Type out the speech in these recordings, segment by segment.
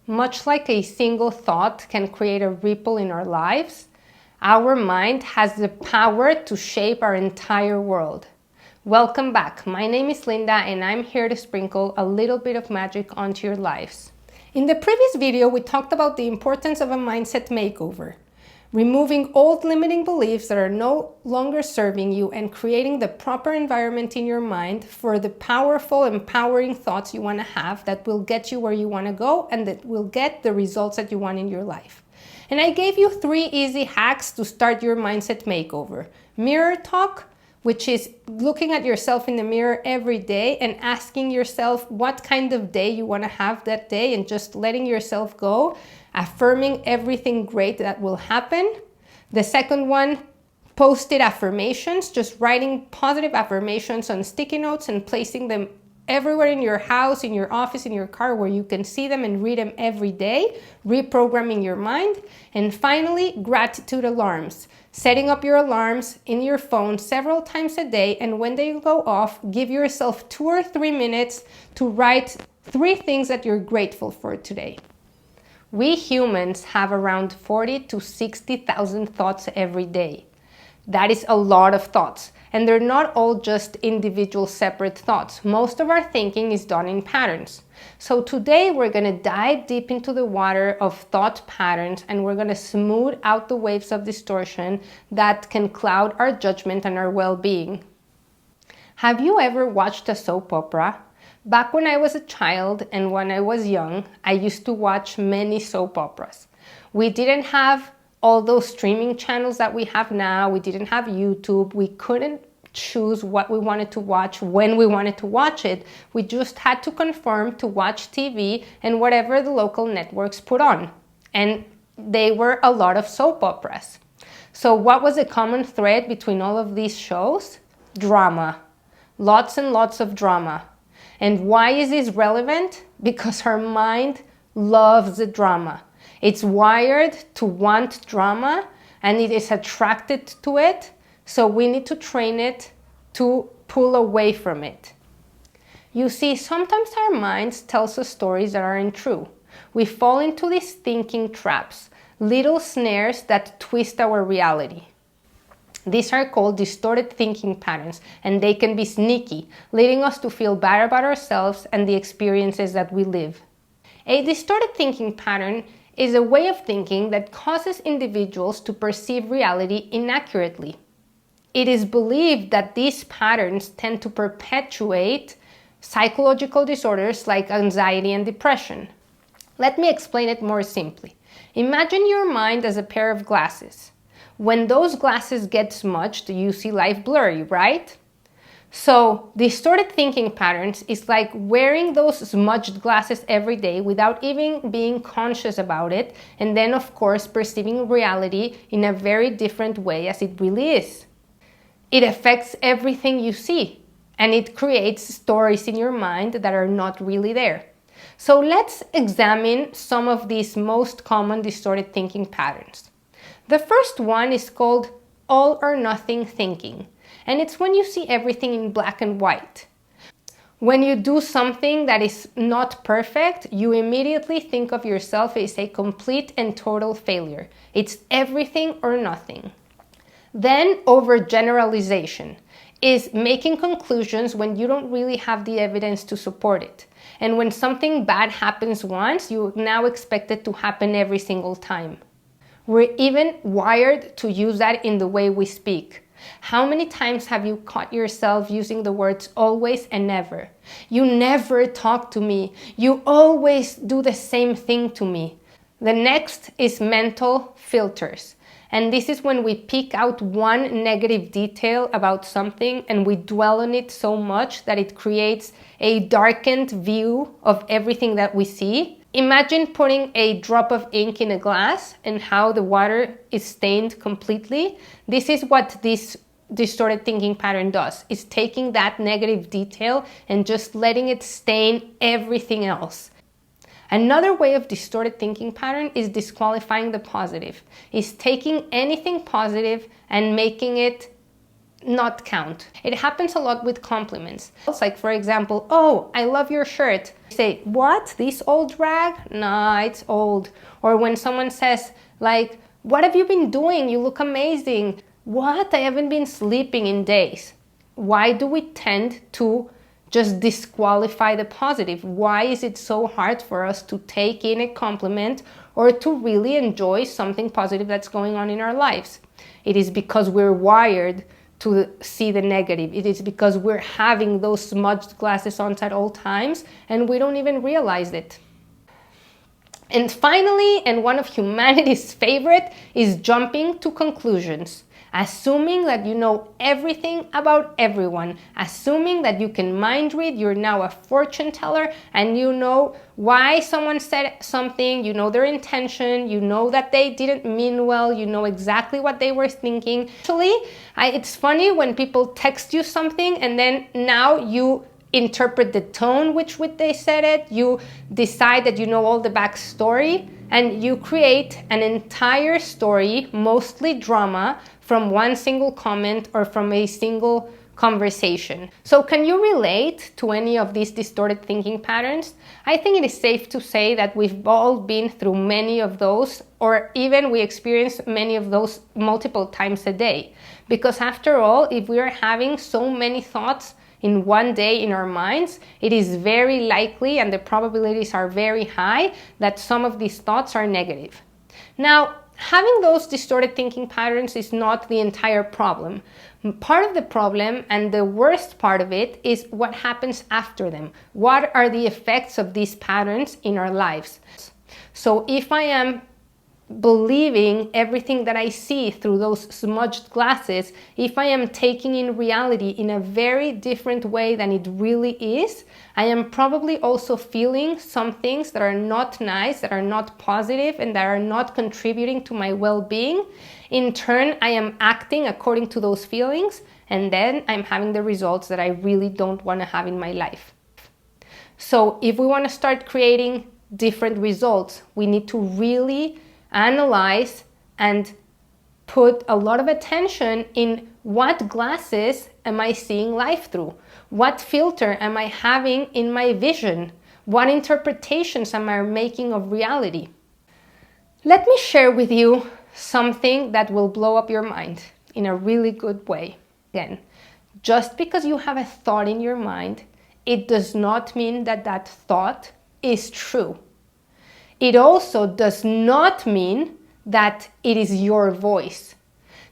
Much like a single thought can create a ripple in our lives, our mind has the power to shape our entire world. Welcome back. My name is Linda and I'm here to sprinkle a little bit of magic onto your lives. In the previous video, we talked about the importance of a mindset makeover, removing old limiting beliefs that are no longer serving you and creating the proper environment in your mind for the powerful, empowering thoughts you want to have that will get you where you want to go and that will get the results that you want in your life. And I gave you 3 easy hacks to start your mindset makeover. Mirror talk, which is looking at yourself in the mirror every day and asking yourself what kind of day you want to have that day and just letting yourself go, affirming everything great that will happen. The second one, post-it affirmations, just writing positive affirmations on sticky notes and placing them everywhere in your house, in your office, in your car, where you can see them and read them every day, reprogramming your mind. And finally, gratitude alarms, setting up your alarms in your phone several times a day, and when they go off, give yourself 2 or 3 minutes to write 3 things that you're grateful for today. We humans have around 40 to 60,000 thoughts every day. That is a lot of thoughts. And they're not all just individual separate thoughts. Most of our thinking is done in patterns. So today we're going to dive deep into the water of thought patterns and we're going to smooth out the waves of distortion that can cloud our judgment and our well-being. Have you ever watched a soap opera? Back when I was a child and when I was young, I used to watch many soap operas. We didn't have all those streaming channels that we have now. We didn't have YouTube. We couldn't choose what we wanted to watch when we wanted to watch it. We just had to conform to watch TV and whatever the local networks put on. And they were a lot of soap operas. So what was a common thread between all of these shows? Drama. Lots and lots of drama. And why is this relevant? Because our mind loves the drama. It's wired to want drama and it is attracted to it, so we need to train it to pull away from it. You see, sometimes our minds tell us stories that aren't true. We fall into these thinking traps, little snares that twist our reality. These are called distorted thinking patterns, and they can be sneaky, leading us to feel bad about ourselves and the experiences that we live. A distorted thinking pattern is a way of thinking that causes individuals to perceive reality inaccurately. It is believed that these patterns tend to perpetuate psychological disorders like anxiety and depression. Let me explain it more simply. Imagine your mind as a pair of glasses. When those glasses get smudged, you see life blurry, right? So, distorted thinking patterns is like wearing those smudged glasses every day without even being conscious about it, and then of course perceiving reality in a very different way as it really is. It affects everything you see, and it creates stories in your mind that are not really there. So let's examine some of these most common distorted thinking patterns. The first one is called all or nothing thinking. And it's when you see everything in black and white. When you do something that is not perfect, you immediately think of yourself as a complete and total failure. It's everything or nothing. Then overgeneralization is making conclusions when you don't really have the evidence to support it. And when something bad happens once, you now expect it to happen every single time. We're even wired to use that in the way we speak. How many times have you caught yourself using the words always and never? You never talk to me. You always do the same thing to me. The next is mental filters. And this is when we pick out one negative detail about something and we dwell on it so much that it creates a darkened view of everything that we see. Imagine putting a drop of ink in a glass and how the water is stained completely. This is what this distorted thinking pattern does. It's taking that negative detail and just letting it stain everything else. Another way of distorted thinking pattern is disqualifying the positive. Is taking anything positive and making it not count. It happens a lot with compliments. It's like, for example, oh, I love your shirt. Say, what? This old rag? Nah, it's old. Or when someone says, like, what have you been doing? You look amazing. What? I haven't been sleeping in days. Why do we tend to just disqualify the positive? Why is it so hard for us to take in a compliment or to really enjoy something positive that's going on in our lives? It is because we're wired to see the negative. It is because we're having those smudged glasses on at all times and we don't even realize it. And finally, and one of humanity's favorite, is jumping to conclusions. Assuming that you know everything about everyone, assuming that you can mind read, you're now a fortune teller, and you know why someone said something, you know their intention, you know that they didn't mean well, you know exactly what they were thinking. Actually, it's funny when people text you something and then now you interpret the tone which they said it, you decide that you know all the backstory, and you create an entire story, mostly drama, from one single comment or from a single conversation. So can you relate to any of these distorted thinking patterns? I think it is safe to say that we've all been through many of those, or even we experience many of those multiple times a day. Because after all, if we are having so many thoughts in one day in our minds, it is very likely, and the probabilities are very high, that some of these thoughts are negative. Now, having those distorted thinking patterns is not the entire problem. Part of the problem, and the worst part of it, is what happens after them. What are the effects of these patterns in our lives? So if I am believing everything that I see through those smudged glasses, if I am taking in reality in a very different way than it really is, I am probably also feeling some things that are not nice, that are not positive, and that are not contributing to my well-being. In turn, I am acting according to those feelings, and then I'm having the results that I really don't want to have in my life. So if we want to start creating different results, we need to really analyze and put a lot of attention in what glasses am I seeing life through? What filter am I having in my vision? What interpretations am I making of reality? Let me share with you something that will blow up your mind in a really good way. Again, just because you have a thought in your mind, it does not mean that that thought is true. It also does not mean that it is your voice.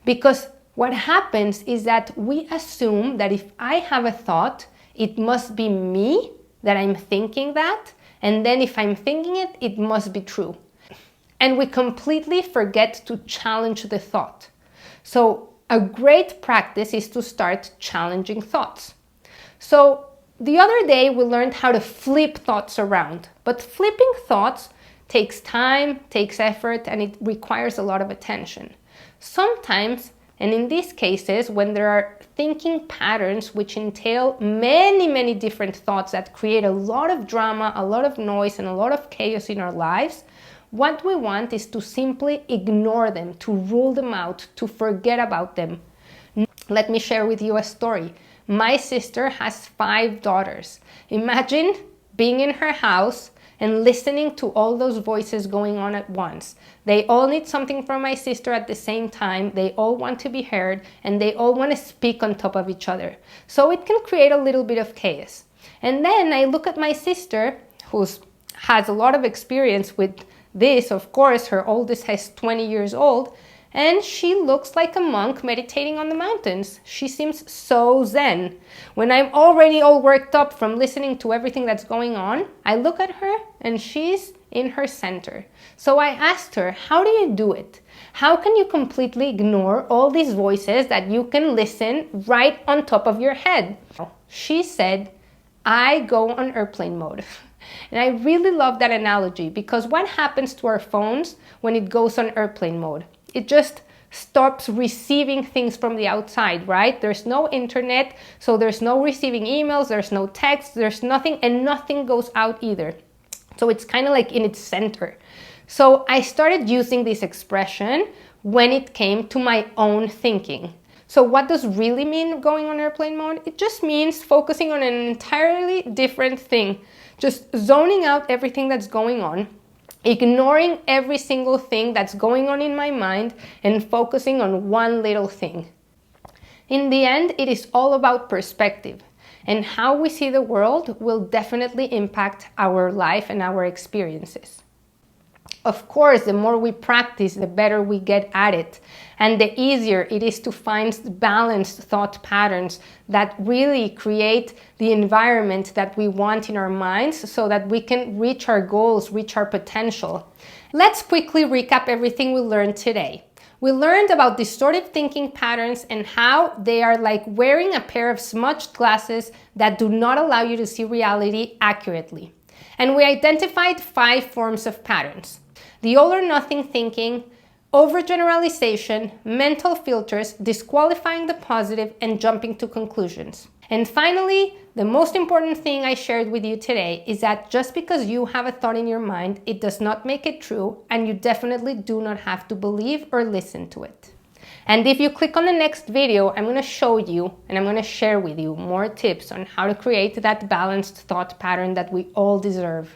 Because what happens is that we assume that if I have a thought, it must be me that I'm thinking that, and then if I'm thinking it, it must be true. And we completely forget to challenge the thought. So a great practice is to start challenging thoughts. So the other day we learned how to flip thoughts around, but flipping thoughts takes time, takes effort, and it requires a lot of attention. Sometimes, and in these cases, when there are thinking patterns which entail many different thoughts that create a lot of drama, a lot of noise, and a lot of chaos in our lives, what we want is to simply ignore them, to rule them out, to forget about them. Let me share with you a story. My sister has 5 daughters. Imagine being in her house and listening to all those voices going on at once. They all need something from my sister at the same time, they all want to be heard, and they all want to speak on top of each other. So it can create a little bit of chaos. And then I look at my sister, who has a lot of experience with this, of course, her oldest is 20 years old, and she looks like a monk meditating on the mountains. She seems so zen. When I'm already all worked up from listening to everything that's going on, I look at her and she's in her center. So I asked her, how do you do it? How can you completely ignore all these voices that you can listen right on top of your head? She said, I go on airplane mode. And I really love that analogy, because what happens to our phones when it goes on airplane mode? It just stops receiving things from the outside, right? There's no internet, so there's no receiving emails, there's no text, there's nothing, and nothing goes out either. So it's kind of like in its center. So I started using this expression when it came to my own thinking. So what does really mean going on airplane mode? It just means focusing on an entirely different thing, just zoning out everything that's going on, ignoring every single thing that's going on in my mind and focusing on one little thing. In the end, it is all about perspective, and how we see the world will definitely impact our life and our experiences. Of course, the more we practice, the better we get at it, and the easier it is to find balanced thought patterns that really create the environment that we want in our minds so that we can reach our goals, reach our potential. Let's quickly recap everything we learned today. We learned about distorted thinking patterns and how they are like wearing a pair of smudged glasses that do not allow you to see reality accurately. And we identified 5 forms of patterns: the all or nothing thinking, overgeneralization, mental filters, disqualifying the positive, and jumping to conclusions. And finally, the most important thing I shared with you today is that just because you have a thought in your mind, it does not make it true, and you definitely do not have to believe or listen to it. And if you click on the next video, I'm going to show you and I'm going to share with you more tips on how to create that balanced thought pattern that we all deserve.